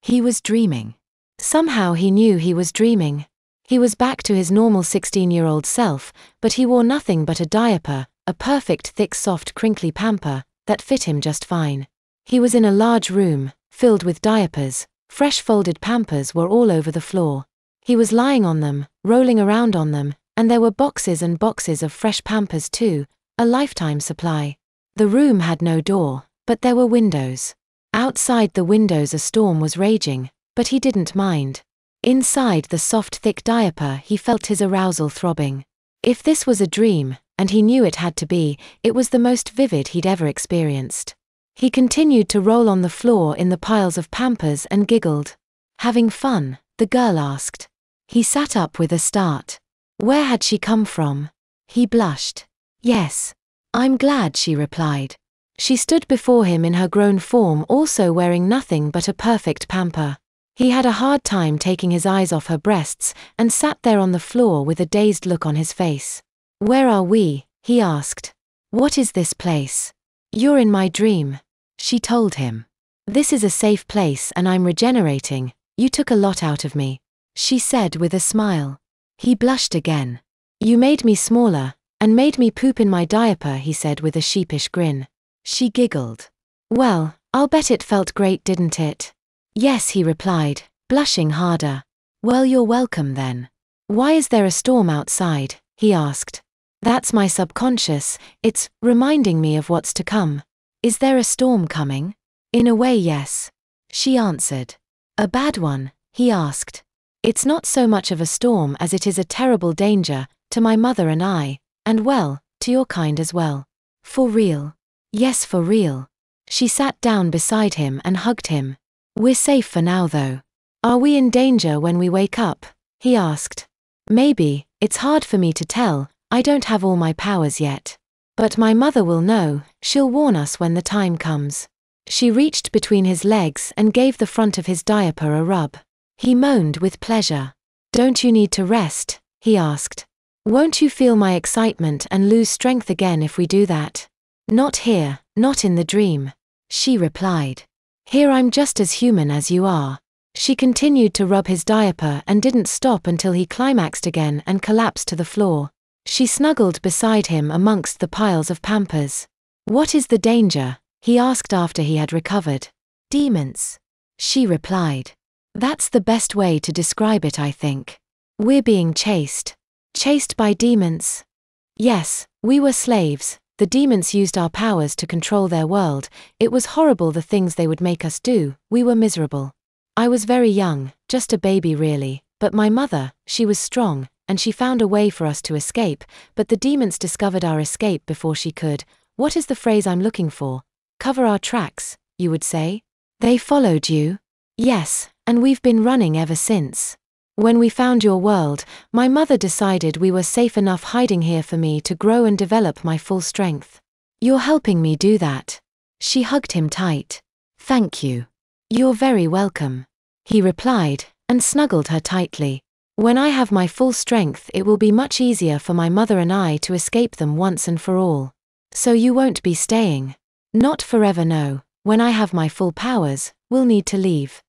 He was dreaming. Somehow he knew he was dreaming. He was back to his normal 16-year-old self, but he wore nothing but a diaper, a perfect thick soft crinkly pamper, that fit him just fine. He was in a large room, filled with diapers. Fresh folded pampers were all over the floor. He was lying on them, rolling around on them, and there were boxes and boxes of fresh pampers too, a lifetime supply. The room had no door, but there were windows. Outside the windows a storm was raging, but he didn't mind. Inside the soft thick diaper he felt his arousal throbbing. If this was a dream, and he knew it had to be, it was the most vivid he'd ever experienced. He continued to roll on the floor in the piles of pampers and giggled. "Having fun?" the girl asked. He sat up with a start. Where had she come from? He blushed. "Yes. I'm glad," she replied. She stood before him in her grown form, also wearing nothing but a perfect pamper. He had a hard time taking his eyes off her breasts, and sat there on the floor with a dazed look on his face. "Where are we?" he asked. "What is this place?" "You're in my dream," she told him. "This is a safe place and I'm regenerating. You took a lot out of me," she said with a smile. He blushed again. "You made me smaller, and made me poop in my diaper," he said with a sheepish grin. She giggled. "Well, I'll bet it felt great, didn't it?" "Yes," he replied, blushing harder. "Well, you're welcome then." "Why is there a storm outside?" he asked. "That's my subconscious, it's reminding me of what's to come." "Is there a storm coming?" "In a way, yes," she answered. "A bad one?" he asked. "It's not so much of a storm as it is a terrible danger, to my mother and I, and well, to your kind as well." "For real?" "Yes, for real." She sat down beside him and hugged him. "We're safe for now though." "Are we in danger when we wake up?" he asked. "Maybe, it's hard for me to tell, I don't have all my powers yet. But my mother will know, she'll warn us when the time comes." She reached between his legs and gave the front of his diaper a rub. He moaned with pleasure. "Don't you need to rest?" he asked. "Won't you feel my excitement and lose strength again if we do that?" "Not here, not in the dream," she replied. "Here I'm just as human as you are." She continued to rub his diaper and didn't stop until he climaxed again and collapsed to the floor. She snuggled beside him amongst the piles of pampers. "What is the danger?" he asked after he had recovered. "Demons," she replied. "That's the best way to describe it, I think. We're being chased." "Chased by demons?" "Yes, we were slaves. The demons used our powers to control their world. It was horrible the things they would make us do, we were miserable. I was very young, just a baby really, but my mother, she was strong, and she found a way for us to escape, but the demons discovered our escape before she could, what is the phrase I'm looking for? Cover our tracks, you would say? They followed you?" "Yes, and we've been running ever since. When we found your world, my mother decided we were safe enough hiding here for me to grow and develop my full strength. You're helping me do that." She hugged him tight. "Thank you." "You're very welcome," he replied, and snuggled her tightly. "When I have my full strength, it will be much easier for my mother and I to escape them once and for all." "So you won't be staying?" "Not forever, no. When I have my full powers, we'll need to leave."